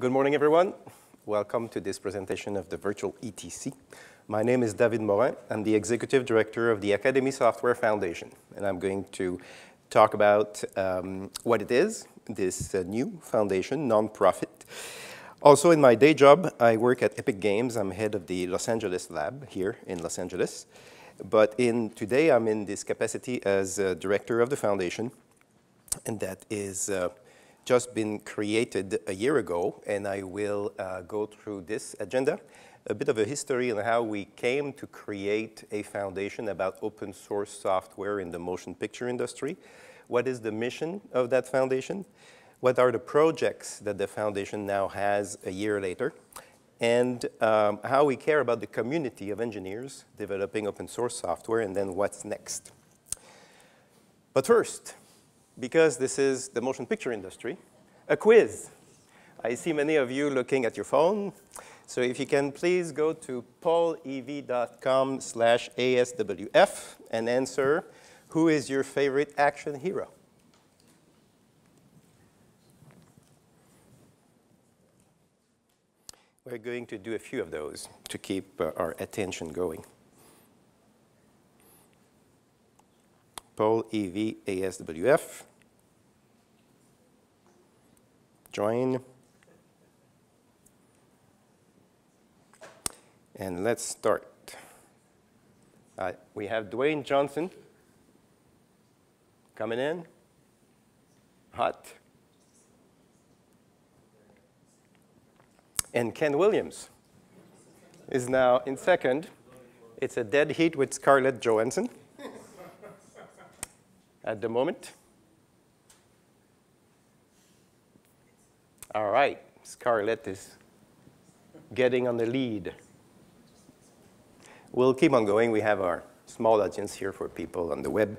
Good morning, everyone. Welcome to this presentation of the virtual ETC. My name is David Morin. I'm the Executive Director of the Academy Software Foundation, and I'm going to talk about what it is, this new foundation, nonprofit. Also, in my day job, I work at Epic Games. I'm head of the Los Angeles lab here in Los Angeles. But today, I'm in this capacity as director of the foundation, and that is just been created a year ago, and I will go through this agenda, a bit of a history on how we came to create a foundation about open source software in the motion picture industry. What is the mission of that foundation? What are the projects that the foundation now has a year later? And how we care about the community of engineers developing open source software, and then what's next. But first, because this is the motion picture industry, a quiz. I see many of you looking at your phone. So if you can please go to paulev.com/ASWF and answer, who is your favorite action hero? We're going to do a few of those to keep our attention going. Paul EV ASWF. Join. And let's start. We have Dwayne Johnson coming in. Hot. And Ken Williams is now in second. It's a dead heat with Scarlett Johansson at the moment. All right, Scarlett is getting on the lead. We'll keep on going. We have our small audience here for people on the web.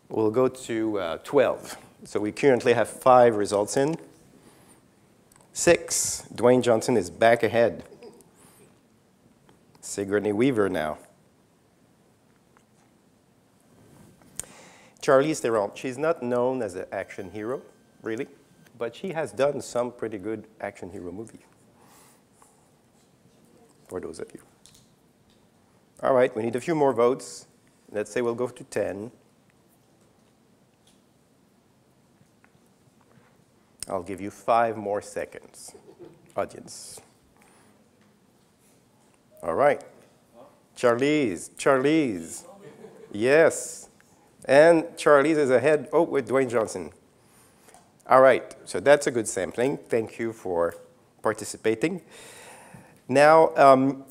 We'll go to 12. So we currently have 5 results in. 6, Dwayne Johnson is back ahead. Sigourney Weaver now. Charlize Theron, she's not known as an action hero, really, but she has done some pretty good action hero movies, for those of you. All right, we need a few more votes. Let's say we'll go to 10. I'll give you 5 more seconds, audience. All right. Charlize. Yes. And Charlize is ahead, with Dwayne Johnson. All right, so that's a good sampling. Thank you for participating. Now,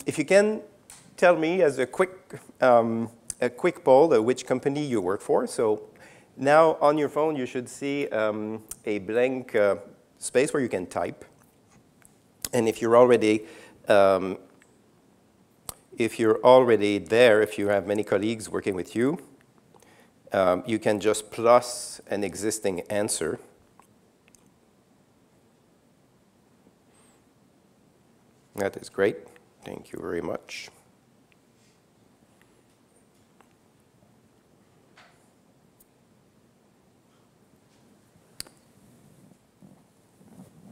if you can tell me as a quick poll which company you work for. So now on your phone, you should see a blank space where you can type. And if you're already there, if you have many colleagues working with you, you can just plus an existing answer. That is great. Thank you very much.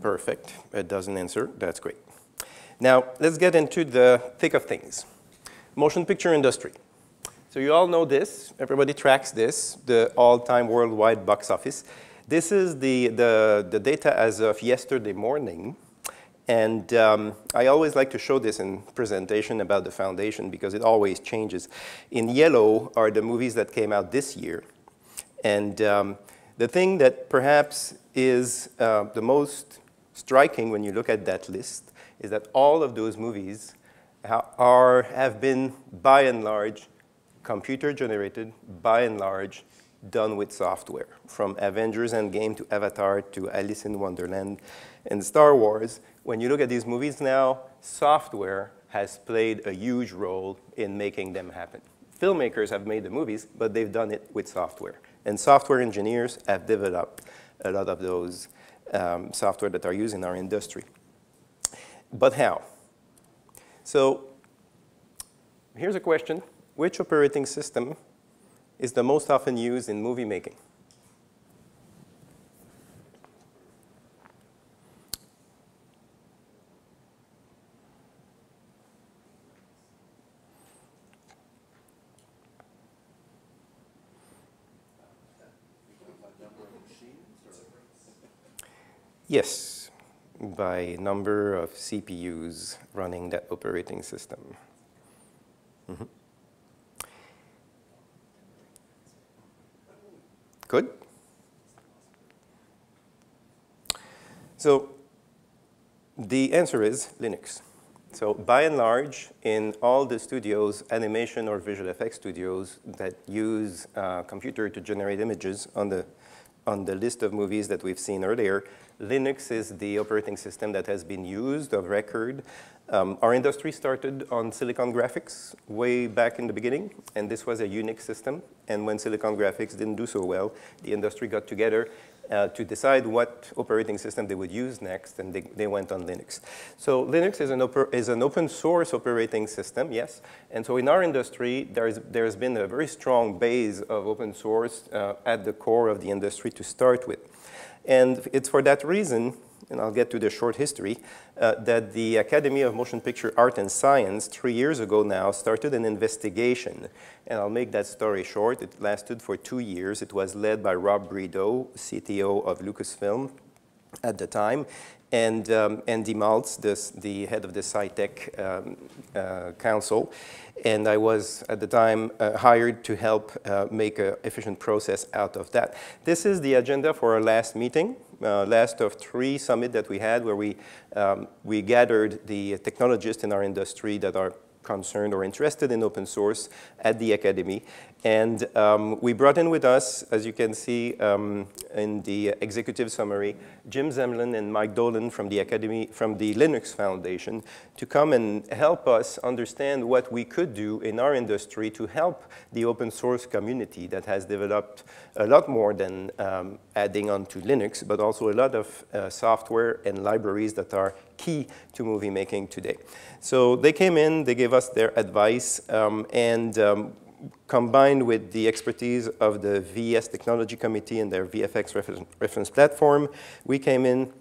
Perfect. It doesn't answer. That's great. Now, let's get into the thick of things. Motion picture industry. So you all know this. Everybody tracks this, the all-time worldwide box office. This is the data as of yesterday morning. And I always like to show this in presentation about the foundation because it always changes. In yellow are the movies that came out this year. And the thing that perhaps is the most striking when you look at that list is that all of those movies have been, by and large, computer-generated, by and large, done with software. From Avengers Endgame to Avatar to Alice in Wonderland and Star Wars, when you look at these movies now, software has played a huge role in making them happen. Filmmakers have made the movies, but they've done it with software. And software engineers have developed a lot of those software that are used in our industry. But how? So here's a question. Which operating system is the most often used in movie making? Yes, by number of CPUs running that operating system. Mm-hmm. Good. So the answer is Linux. So by and large, in all the studios, animation or visual effects studios that use a computer to generate images on the list of movies that we've seen earlier, Linux is the operating system that has been used of record. Our industry started on Silicon Graphics way back in the beginning, and this was a Unix system. And when Silicon Graphics didn't do so well, the industry got together to decide what operating system they would use next, and they went on Linux. So Linux is an open source operating system, yes. And so in our industry, there's been a very strong base of open source at the core of the industry to start with. And it's for that reason, and I'll get to the short history, that the Academy of Motion Picture Art and Science 3 years ago now started an investigation. And I'll make that story short. It lasted for 2 years. It was led by Rob Bredow, CTO of Lucasfilm at the time, and Andy Maltz, the head of the SciTech Council. And I was, at the time, hired to help make an efficient process out of that. This is the agenda for our last meeting, last of 3 summits that we had, where we gathered the technologists in our industry that are concerned or interested in open source at the Academy. And we brought in with us, as you can see in the executive summary, Jim Zemlin and Mike Dolan from the Academy, from the Linux Foundation, to come and help us understand what we could do in our industry to help the open source community that has developed a lot more than adding on to Linux, but also a lot of software and libraries that are key to movie making today. So they came in, they gave us their advice, combined with the expertise of the VES Technology Committee and their VFX reference platform, we came in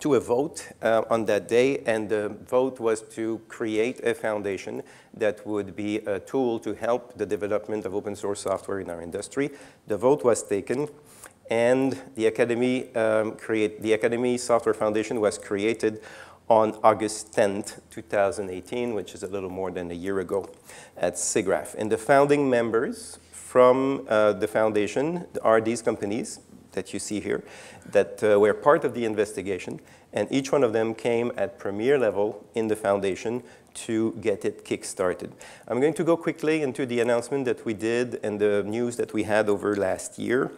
to a vote on that day, and the vote was to create a foundation that would be a tool to help the development of open source software in our industry. The vote was taken, and the Academy Software Foundation was created on August 10th, 2018, which is a little more than a year ago at SIGGRAPH. And the founding members from the foundation are these companies that you see here that were part of the investigation, and each one of them came at premier level in the foundation to get it kick-started. I'm going to go quickly into the announcement that we did and the news that we had over last year.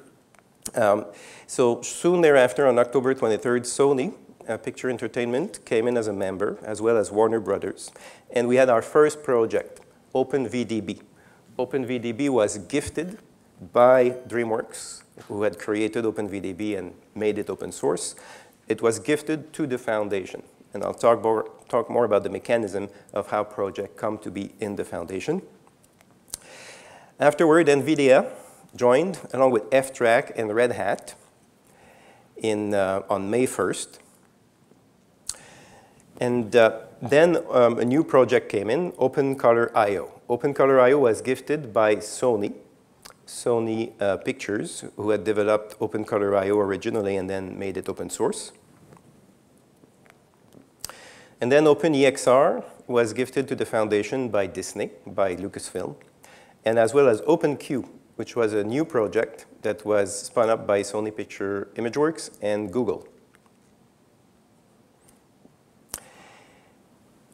So soon thereafter, on October 23rd, Sony Picture Entertainment came in as a member, as well as Warner Brothers. And we had our first project, OpenVDB. OpenVDB was gifted by DreamWorks, who had created OpenVDB and made it open source. It was gifted to the foundation. And I'll talk more about the mechanism of how projects come to be in the foundation. Afterward, NVIDIA joined, along with F-Track and Red Hat, on May 1st. And then a new project came in, OpenColorIO. OpenColorIO was gifted by Sony Pictures, who had developed OpenColorIO originally and then made it open source. And then OpenEXR was gifted to the foundation by Disney, by Lucasfilm, and as well as OpenQ, which was a new project that was spun up by Sony Pictures ImageWorks and Google.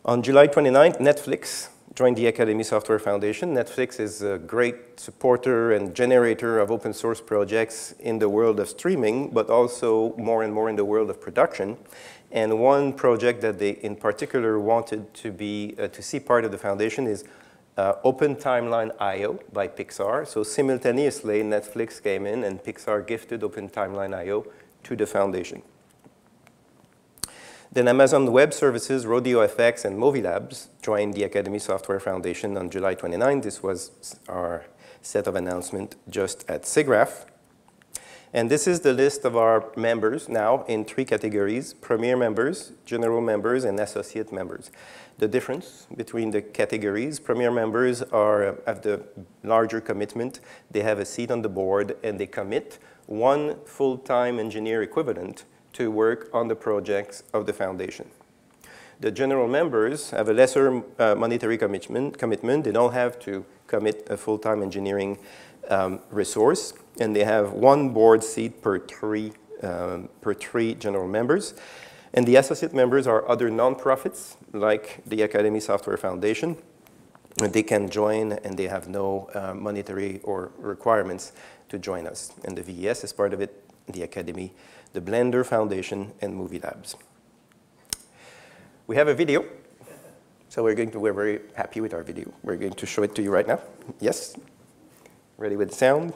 On July 29th, Netflix joined the Academy Software Foundation. Netflix is a great supporter and generator of open source projects in the world of streaming, but also more and more in the world of production. And one project that they in particular wanted to see part of the foundation is OpenTimelineIO by Pixar. So simultaneously, Netflix came in and Pixar gifted OpenTimelineIO to the foundation. Then Amazon Web Services, RodeoFX, and Movilabs joined the Academy Software Foundation on July 29. This was our set of announcement just at SIGGRAPH. And this is the list of our members now in 3 categories: premier members, general members, and associate members. The difference between the categories: premier members have the larger commitment. They have a seat on the board, and they commit 1 full-time engineer equivalent to work on the projects of the foundation. The general members have a lesser monetary commitment. They don't have to commit a full-time engineering resource, and they have one board seat per three general members. And the associate members are other nonprofits, like the Academy Software Foundation. And they can join, and they have no monetary or requirements to join us. And the VES is part of it, the Academy, the Blender Foundation, and Movie Labs. We have a video, so we're very happy with our video. We're going to show it to you right now. Yes? Ready with sound?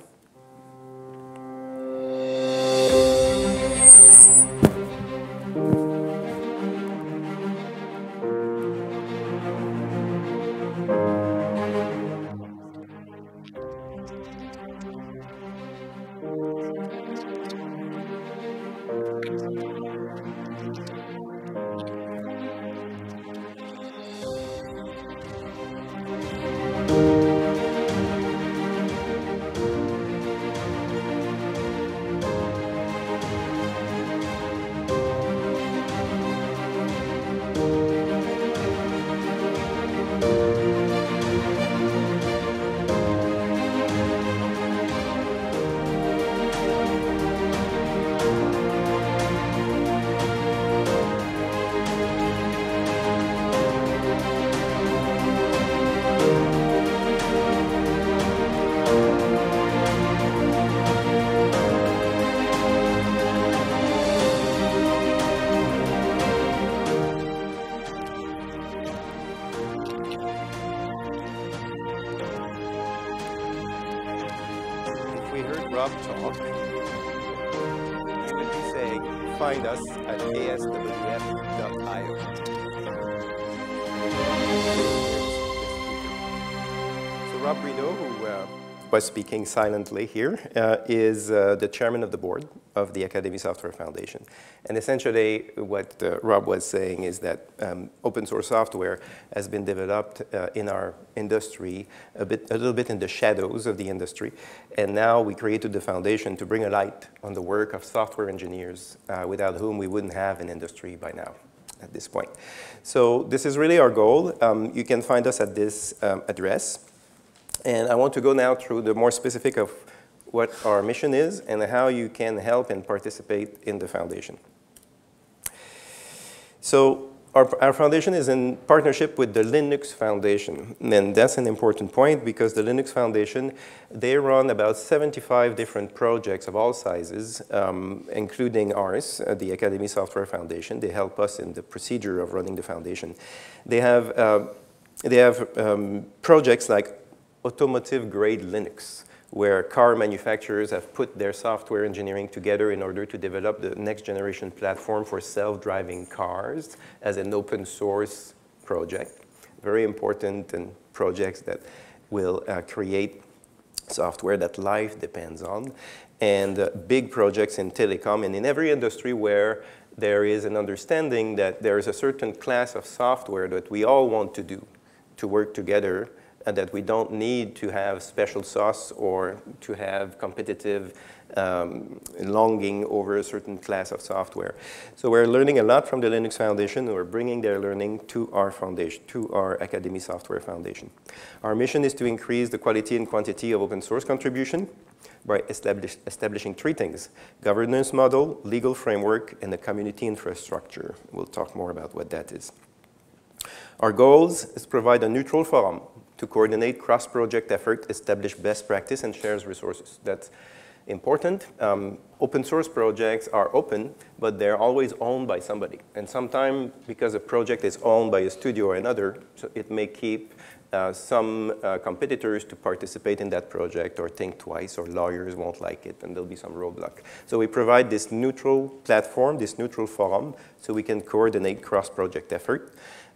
Rob talk, he would be saying, find us at ASWF.io. So Rob Reno, who was speaking silently here, is the chairman of the board of the Academy Software Foundation. And essentially what Rob was saying is that open source software has been developed in our industry a little bit in the shadows of the industry. And now we created the foundation to bring a light on the work of software engineers without whom we wouldn't have an industry by now at this point. So this is really our goal. You can find us at this address. And I want to go now through the more specific of what our mission is and how you can help and participate in the foundation. So our foundation is in partnership with the Linux Foundation. And that's an important point because the Linux Foundation, they run about 75 different projects of all sizes, including ours, the Academy Software Foundation. They help us in the procedure of running the foundation. They have projects like automotive-grade Linux, where car manufacturers have put their software engineering together in order to develop the next generation platform for self-driving cars as an open source project. Very important and projects that will create software that life depends on. And big projects in telecom and in every industry where there is an understanding that there is a certain class of software that we all want to do to work together, and that we don't need to have special sauce or to have competitive longing over a certain class of software. So we're learning a lot from the Linux Foundation, and we're bringing their learning to our foundation, to our Academy Software Foundation. Our mission is to increase the quality and quantity of open source contribution by establishing three things: governance model, legal framework, and a community infrastructure. We'll talk more about what that is. Our goals is to provide a neutral forum to coordinate cross-project effort, establish best practice, and share resources. That's important. Open source projects are open, but they're always owned by somebody. And sometimes, because a project is owned by a studio or another, so it may keep some competitors to participate in that project or think twice, or lawyers won't like it, and there'll be some roadblock. So we provide this neutral platform, this neutral forum, so we can coordinate cross-project effort.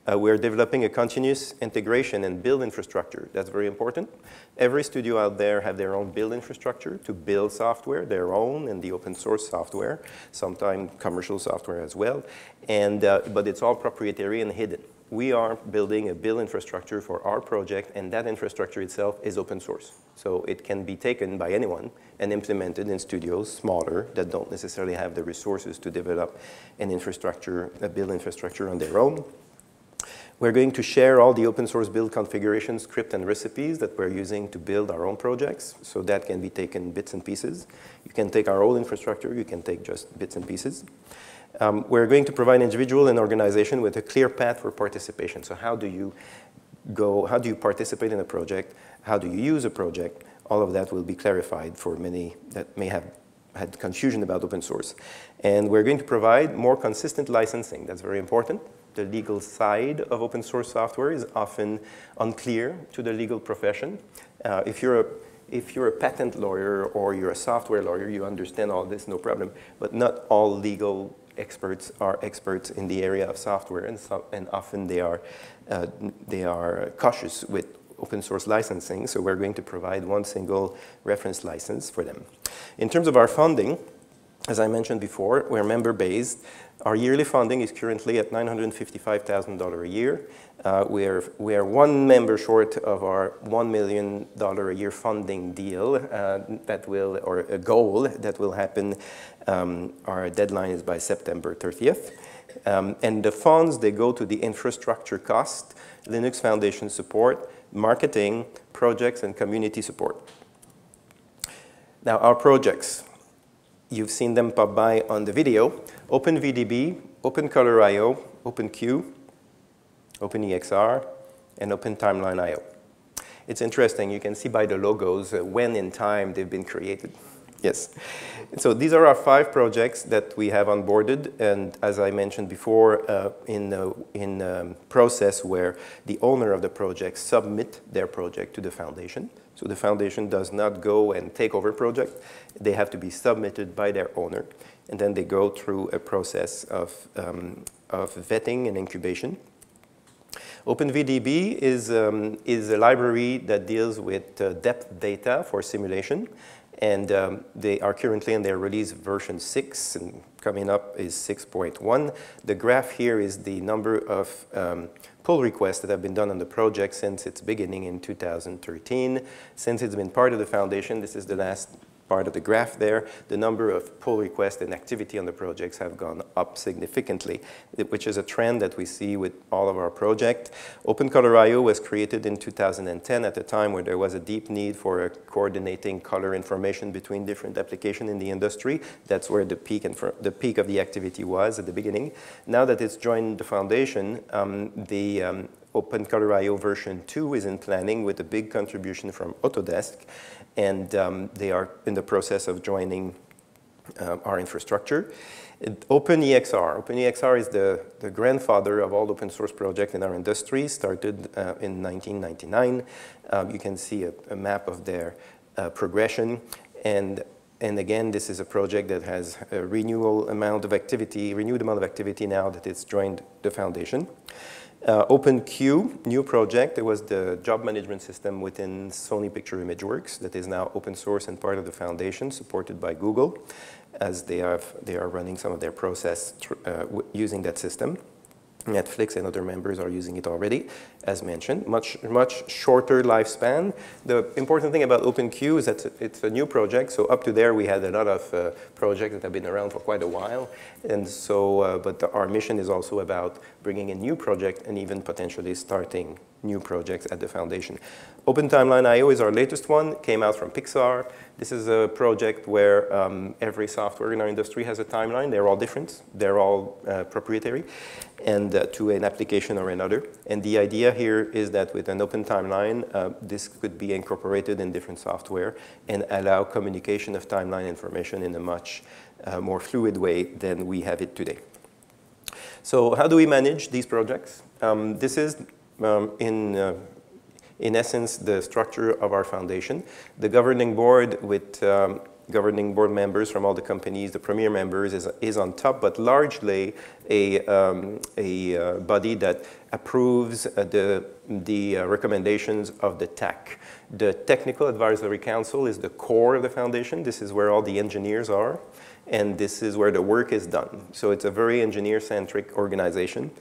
We're developing a continuous integration and build infrastructure. That's very important. Every studio out there have their own build infrastructure to build software, their own and the open source software, sometimes commercial software as well. But it's all proprietary and hidden. We are building a build infrastructure for our project, and that infrastructure itself is open source. So it can be taken by anyone and implemented in studios smaller that don't necessarily have the resources to develop an infrastructure, a build infrastructure on their own. We're going to share all the open source build configuration, script, and recipes that we're using to build our own projects. So that can be taken bits and pieces. You can take our old infrastructure. You can take just bits and pieces. We're going to provide individual and organization with a clear path for participation. So how do you participate in a project? How do you use a project? All of that will be clarified for many that may have had confusion about open source. And we're going to provide more consistent licensing. That's very important. The legal side of open source software is often unclear to the legal profession. If you're a patent lawyer or you're a software lawyer, you understand all this, no problem. But not all legal experts are experts in the area of software, and often they are cautious with open source licensing. So we're going to provide one single reference license for them. In terms of our funding, as I mentioned before, we're member-based. Our yearly funding is currently at $955,000 a year. We are one member short of our $1 million a year funding deal or a goal that will happen. Our deadline is by September 30th. And the funds, they go to the infrastructure cost, Linux Foundation support, marketing, projects, and community support. Now, our projects. You've seen them pop by on the video. OpenVDB, OpenColorIO, OpenQ, OpenEXR, and OpenTimelineIO. It's interesting. You can see by the logos when in time they've been created. Yes. So these are our 5 projects that we have onboarded, and as I mentioned before, in a process where the owner of the project submit their project to the foundation. So the foundation does not go and take over project. They have to be submitted by their owner, and then they go through a process of vetting and incubation. OpenVDB is a library that deals with depth data for simulation. And they are currently in their release version 6, and coming up is 6.1. The graph here is the number of pull requests that have been done on the project since its beginning in 2013. Since it's been part of the foundation, this is the last part of the graph there, the number of pull requests and activity on the projects have gone up significantly, which is a trend that we see with all of our projects. OpenColorIO was created in 2010 at a time where there was a deep need for coordinating color information between different applications in the industry. That's where the peak of the activity was at the beginning. Now that it's joined the foundation, OpenColorIO version 2 is in planning with a big contribution from Autodesk, and they are in the process of joining our infrastructure. OpenEXR. OpenEXR is the grandfather of all open source projects in our industry, started in 1999. You can see a map of their progression, and again, this is a project that has a renewed amount of activity now that it's joined the foundation. OpenQ, new project. It was the job management system within Sony Pictures ImageWorks that is now open source and part of the foundation, supported by Google, as they are running some of their process using that system. Netflix and other members are using it already, as mentioned. Much shorter lifespan. The important thing about OpenQ is that it's a new project, so up to there we had a lot of projects that have been around for quite a while, and so, but our mission is also about bringing a new project and even potentially starting new projects at the foundation. OpenTimelineIO is our latest one, came out from Pixar. This is a project where every software in our industry has a timeline. They're all different. They're all proprietary and to an application or another. And the idea here is that with an open timeline, this could be incorporated in different software and allow communication of timeline information in a much more fluid way than we have it today. So how do we manage these projects? This is in essence, the structure of our foundation. The governing board with governing board members from all the companies. The premier members is on top, but largely a body that approves the recommendations of the TAC. The Technical Advisory Council is the core of the foundation. This is where all the engineers are, and this is where the work is done. So it's a very engineer-centric organization.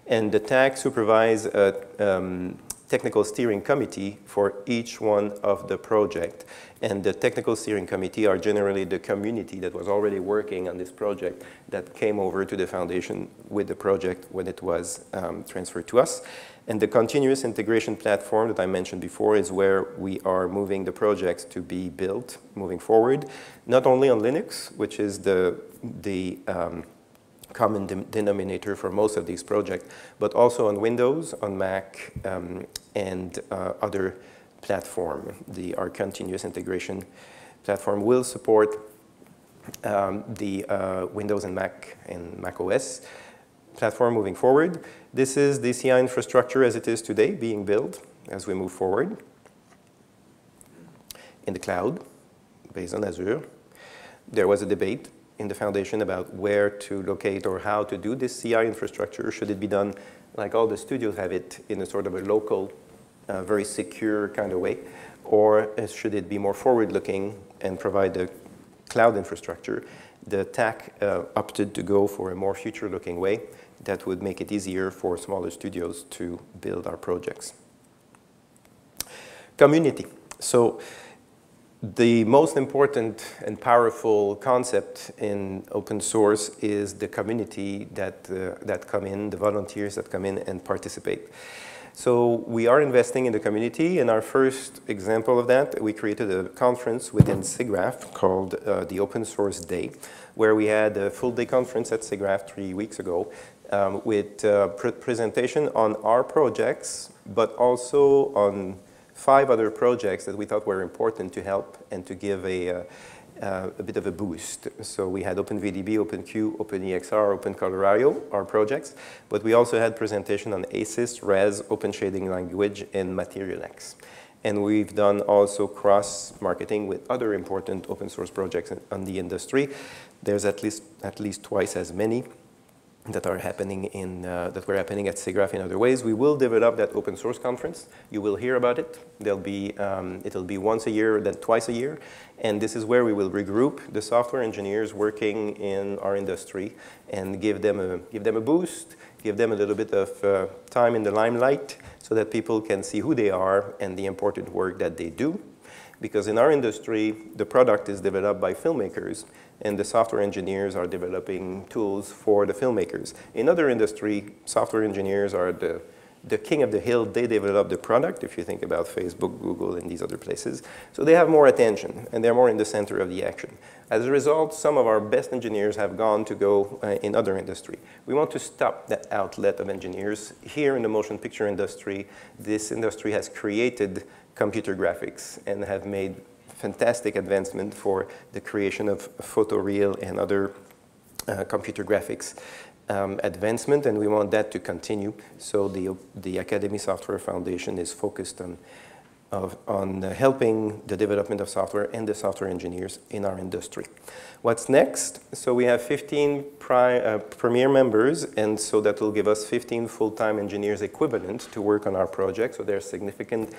And the TAC supervises a technical steering committee for each one of the project. And the technical steering committee are generally the community that was already working on this project that came over to the foundation with the project when it was transferred to us. And the continuous integration platform that I mentioned before is where we are moving the projects to be built moving forward, not only on Linux, which is the common denominator for most of these projects, but also on Windows, on Mac, and other platform. Our continuous integration platform will support the Windows and Mac OS platform moving forward. This is the CI infrastructure as it is today being built as we move forward in the cloud based on Azure. There was a debate in the foundation about where to locate or how to do this CI infrastructure. Should it be done like all the studios have it in a sort of a local, very secure kind of way, or should it be more forward-looking and provide the cloud infrastructure? The TAC opted to go for a more future-looking way that would make it easier for smaller studios to build our projects. Community. So the most important and powerful concept in open source is the community that come in, the volunteers that come in and participate. So we are investing in the community. In our first example of that, we created a conference within SIGGRAPH called the Open Source Day, where we had a full-day conference at SIGGRAPH 3 weeks ago with presentation on our projects, but also on 5 other projects that we thought were important to help and to give a bit of a boost. So we had OpenVDB, OpenQ, OpenEXR, OpenColorIO, our projects, but we also had presentation on ASYS, RES, Open Shading Language, and MaterialX. And we've done also cross-marketing with other important open source projects on the industry. There's at least twice as many that are happening that were happening at SIGGRAPH in other ways. We will develop that open source conference. You will hear about it. It'll be once a year, then twice a year. And this is where we will regroup the software engineers working in our industry and give them a boost, give them a little bit of time in the limelight so that people can see who they are and the important work that they do. Because in our industry, the product is developed by filmmakers, and the software engineers are developing tools for the filmmakers. In other industry, software engineers are the king of the hill. They develop the product, if you think about Facebook, Google, and these other places. So they have more attention, and they're more in the center of the action. As a result, some of our best engineers have gone to go in other industry. We want to stop that outlet of engineers. Here in the motion picture industry, this industry has created computer graphics and have made fantastic advancement for the creation of photoreal and other computer graphics advancement, and we want that to continue. So the Academy Software Foundation is focused on helping the development of software and the software engineers in our industry. What's next? So we have 15 premier members, and so that will give us 15 full-time engineers equivalent to work on our project. So there's significant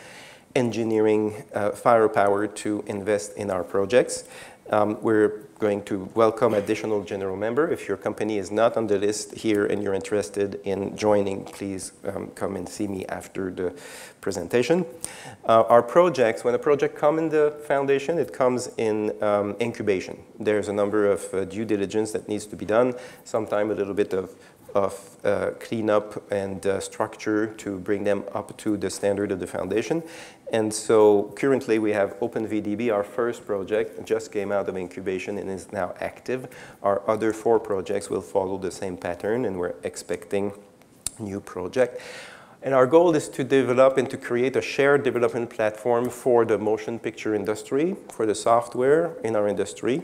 engineering firepower to invest in our projects. We're going to welcome additional general member. If your company is not on the list here and you're interested in joining, please come and see me after the presentation. Our projects, when a project comes in the foundation, it comes in incubation. There's a number of due diligence that needs to be done, sometimes a little bit of cleanup and structure to bring them up to the standard of the foundation. And so currently we have OpenVDB, our first project, just came out of incubation and is now active. Our other 4 projects will follow the same pattern, and we're expecting new project. And our goal is to develop and to create a shared development platform for the motion picture industry, for the software in our industry.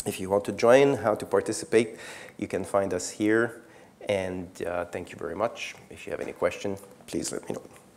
If you want to join, how to participate, you can find us here. And thank you very much. If you have any question, please let me know.